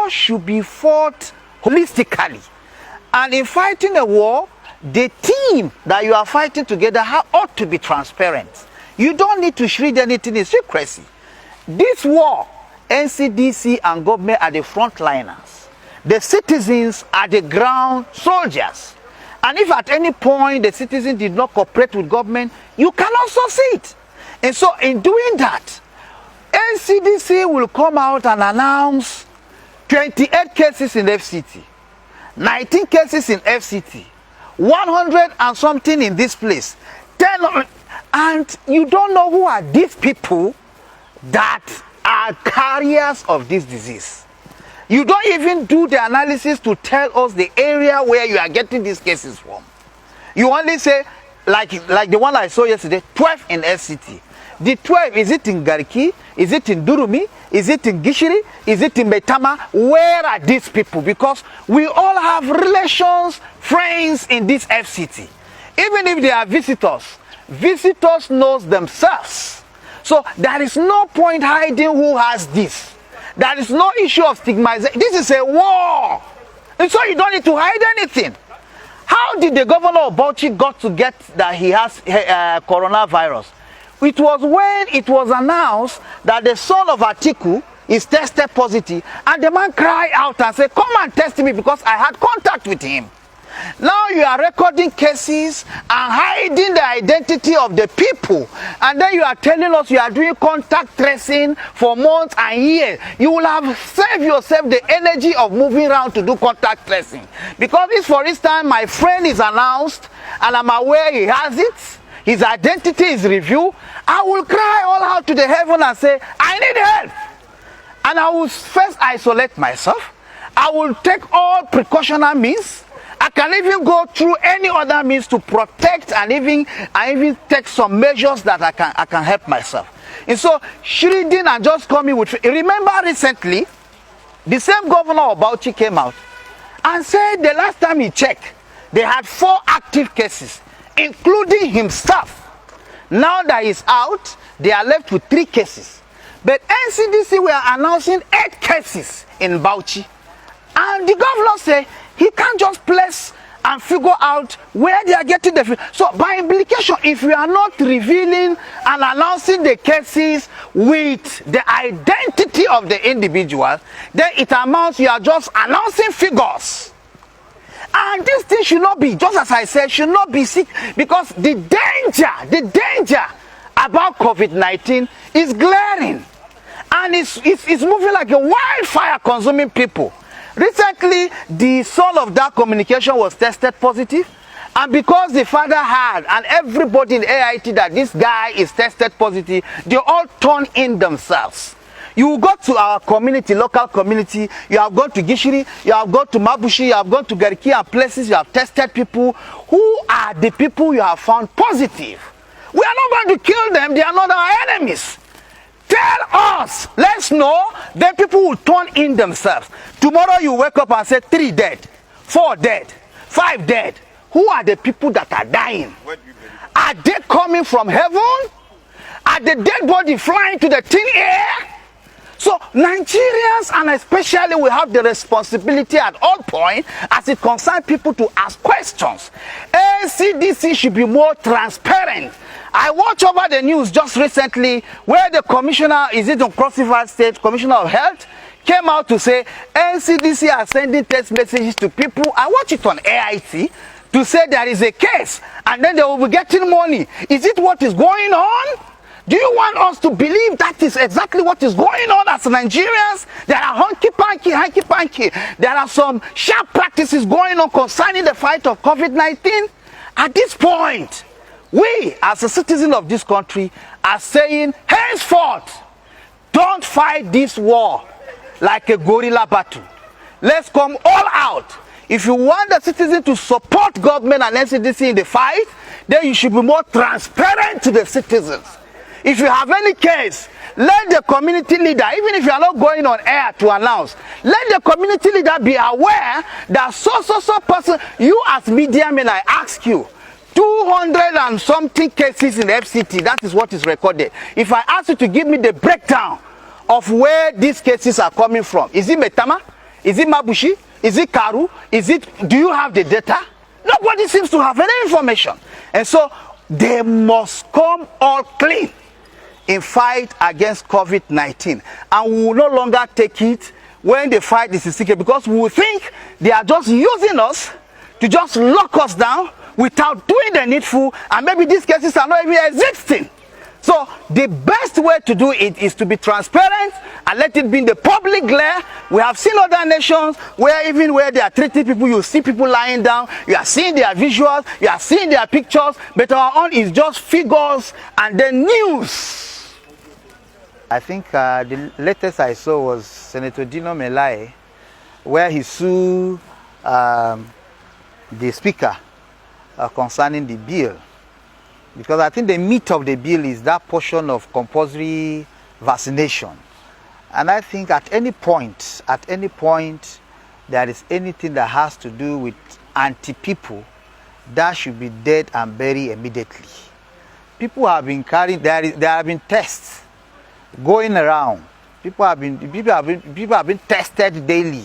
war should be fought holistically. And in fighting a war, the team that you are fighting together ought to be transparent. You don't need to shred anything in secrecy. This war, NCDC and government are the frontliners. The citizens are the ground soldiers. And if at any point the citizens did not cooperate with government, you cannot succeed. And so in doing that, NCDC will come out and announce 28 cases in FCT, 19 cases in FCT, 100 and something in this place, 10, and you don't know who are these people that are carriers of this disease. You don't even do the analysis to tell us the area where you are getting these cases from. You only say, like the one I saw yesterday, 12 in FCT. The 12, is it in Garki? Is it in Durumi? Is it in Gishiri? Is it in Metama? Where are these people? Because we all have relations, friends in this FCT. Even if they are visitors knows themselves. So there is no point hiding who has this. There is no issue of stigmatization. This is a war. And so you don't need to hide anything. How did the governor of Bauchi got to get that he has coronavirus? It was when it was announced that the son of Atiku is tested positive, and the man cried out and said, come and test me because I had contact with him. Now you are recording cases and hiding the identity of the people, and then you are telling us you are doing contact tracing for months and years. You will have saved yourself the energy of moving around to do contact tracing. Because if, for instance, my friend is announced and I'm aware he has it, his identity is revealed, I will cry all out to the heaven and say, I need help. And I will first isolate myself. I will take all precautionary means. I can even go through any other means to protect and even take some measures that I can help myself. And so shredding and just coming with, remember recently, the same governor of Bauchi came out and said the last time he checked, they had 4 active cases, including himself. Now that he's out, they are left with 3 cases. But NCDC were announcing 8 cases in Bauchi. And the governor said he can't just place and figure out where they are getting the. So by implication, if we are not revealing and announcing the cases with the identity of the individual, then it amounts, you are just announcing figures. And this thing should not be, just as I said, should not be sick, because the danger about COVID-19 is glaring. And it's moving like a wildfire, consuming people. Recently, the son of that communication was tested positive. And because the father had, and everybody in AIT, that this guy is tested positive, they all turn in themselves. You go to our community, local community, you have gone to Gishiri, you have gone to Mabushi, you have gone to Gariki and places, you have tested people. Who are the people you have found positive? We are not going to kill them, they are not our enemies. Tell us, let's know, then people will turn in themselves. Tomorrow you wake up and say 3 dead, 4 dead, 5 dead. Who are the people that are dying? Are they coming from heaven? Are the dead body flying to the thin air? So Nigerians, and especially, we have the responsibility at all points as it concerns people to ask questions. NCDC should be more transparent. I watched over the news just recently where the commissioner, is it on Cross River State, Commissioner of Health, came out to say NCDC are sending text messages to people. I watched it on AIT to say there is a case and then they will be getting money. Is it what is going on? Do you want us to believe that is exactly what is going on as Nigerians? There are hanky-panky. There are some sharp practices going on concerning the fight of COVID-19. At this point, we, as a citizen of this country, are saying, henceforth, don't fight this war like a guerrilla battle. Let's come all out. If you want the citizen to support government and NCDC in the fight, then you should be more transparent to the citizens. If you have any case, let the community leader, even if you are not going on air to announce, let the community leader be aware that so person, you as media men, I ask you, 200 and something cases in FCT, that is what is recorded. If I ask you to give me the breakdown of where these cases are coming from, is it Metama? Is it Mabushi? Is it Karu? Do you have the data? Nobody seems to have any information. And so they must come all clean in fight against COVID-19. And we will no longer take it when the fight is in secret, because we will think they are just using us to just lock us down without doing the needful, and maybe these cases are not even existing. So the best way to do it is to be transparent and let it be in the public glare. We have seen other nations where even where they are treating people, you see people lying down, you are seeing their visuals, you are seeing their pictures, but our own is just figures and then news. I think the latest I saw was Senator Dino Melaye, where he sued the speaker concerning the bill. Because I think the meat of the bill is that portion of compulsory vaccination. And I think at any point there is anything that has to do with anti-people, that should be dead and buried immediately. People have been carrying, there have been tests going around. People have been tested daily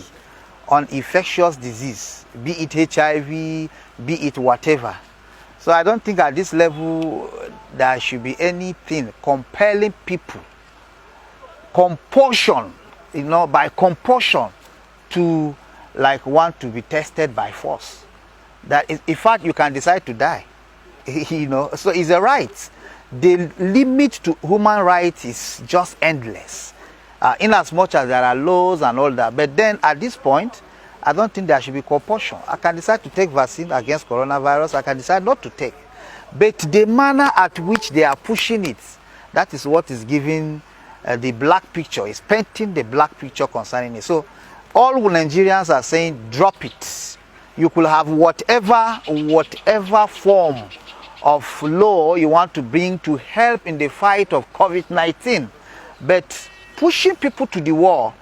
on infectious disease, be it HIV, be it whatever. So I don't think at this level there should be anything compelling people, compulsion, by compulsion to want to be tested by force. That is, in fact, you can decide to die. So it's a right. The limit to human rights is just endless, in as much as there are laws and all that. But then at this point, I don't think there should be compulsion. I can decide to take vaccine against coronavirus. I can decide not to take. But the manner at which they are pushing it, that is what is giving the black picture, is painting the black picture concerning it. So all Nigerians are saying, drop it. You could have whatever form of law you want to bring to help in the fight of COVID-19. But pushing people to the wall,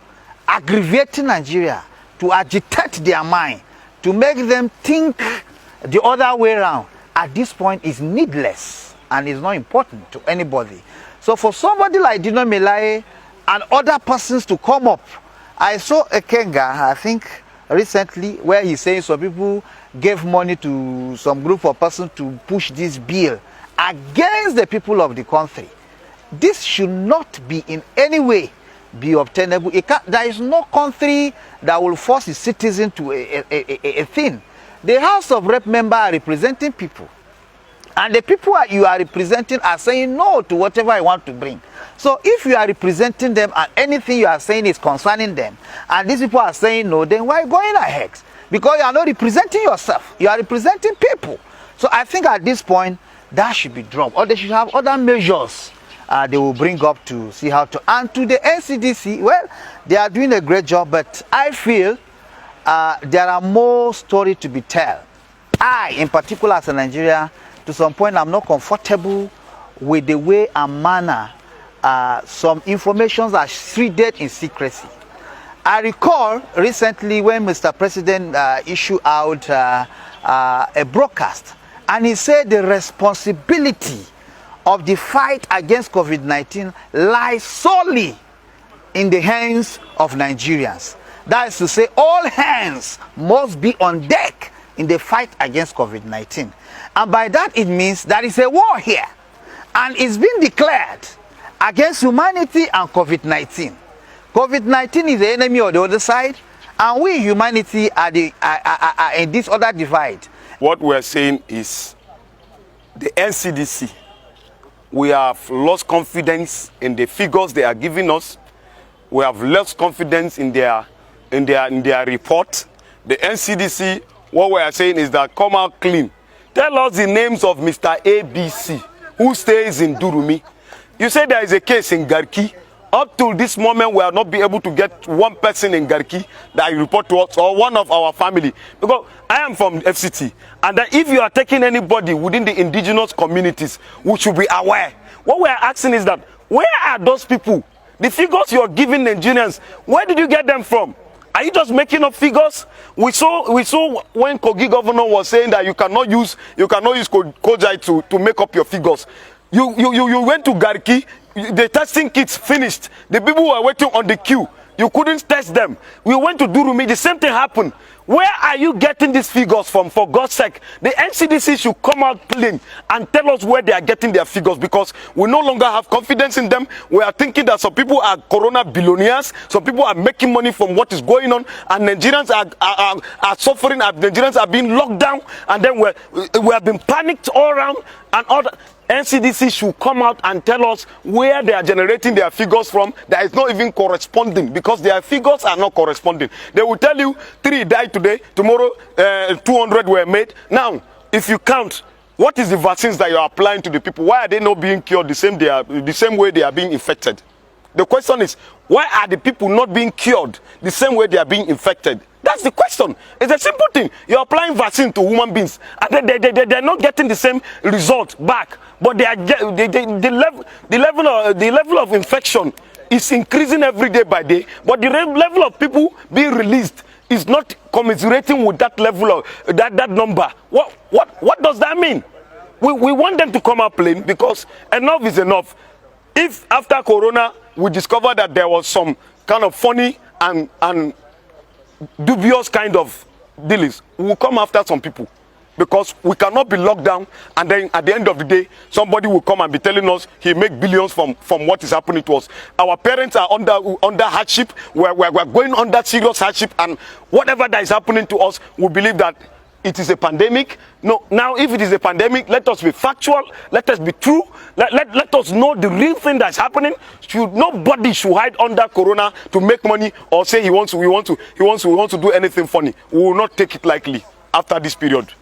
aggravating Nigeria, to agitate their mind, to make them think the other way around, at this point is needless and is not important to anybody. So for somebody like Dino Melaye and other persons to come up, I saw Ekenga, I think recently, where he's saying some people gave money to some group of persons to push this bill against the people of the country. This should not be in any way be obtainable. There is no country that will force its citizen to a thing. The House of Rep members are representing people, and the people you are representing are saying no to whatever I want to bring. So if you are representing them and anything you are saying is concerning them, and these people are saying no, then why going ahead? Because you are not representing yourself, you are representing people. So I think at this point that should be dropped, or they should have other measures they will bring up to see how to. And to the NCDC, well, they are doing a great job, but I feel there are more stories to be told. I, in particular as a Nigerian, to some point I'm not comfortable with the way and manner some informations are shredded in secrecy. I recall recently when Mr. President issued out a broadcast, and he said the responsibility of the fight against COVID-19 lies solely in the hands of Nigerians. That is to say, all hands must be on deck in the fight against COVID-19. And by that it means there is a war here, and it's been declared against humanity and COVID-19. COVID-19 is the enemy of the other side, and we, humanity, are in this other divide. What we're saying is the NCDC, we have lost confidence in the figures they are giving us. We have lost confidence in their report. The NCDC, what we are saying is that come out clean. Tell us the names of Mr. ABC who stays in Durumi. You say there is a case in Garki. Up till this moment, we have not been able to get one person in Garki that report to us, or one of our family. Because I am from FCT, and that if you are taking anybody within the indigenous communities, we should be aware. What we are asking is that, where are those people? The figures you are giving Nigerians, where did you get them from? Are you just making up figures? We saw when Kogi governor was saying that you cannot use Kojai to make up your figures. You went to Garki, the testing kits finished. The people who were waiting on the queue, You couldn't test them. We went to Durumi, the same thing happened. Where are you getting these figures from, for God's sake? The NCDC should come out clean and tell us where they are getting their figures, because we no longer have confidence in them. We are thinking that some people are corona billionaires, some people are making money from what is going on, and Nigerians are suffering, and Nigerians are being locked down, and then we have been panicked all around, and all that. NCDC should come out and tell us where they are generating their figures from. That is not even corresponding, because their figures are not corresponding. They will tell you 3 died today, tomorrow 200 were made. Now, if you count, what is the vaccines that you are applying to the people? Why are they not being cured the same way they are being infected? The question is, why are the people not being cured the same way they are being infected? That's the question. It's a simple thing. You're applying vaccine to human beings, and they're not getting the same result back. But the level of infection is increasing every day by day. But the level of people being released is not commiserating with that level of that number. What does that mean? We want them to come up plain, because enough is enough. If after Corona we discover that there was some kind of funny and dubious kind of dealings, we will come after some people, because we cannot be locked down and then at the end of the day somebody will come and be telling us he make billions from what is happening to us. Our parents are under hardship. We're going under serious hardship, and whatever that is happening to us, we believe that it is a pandemic. No, now if it is a pandemic, let us be factual, let us be true, let us know the real thing that's happening. Nobody should hide under Corona to make money or say he wants to do anything funny. We will not take it lightly after this period.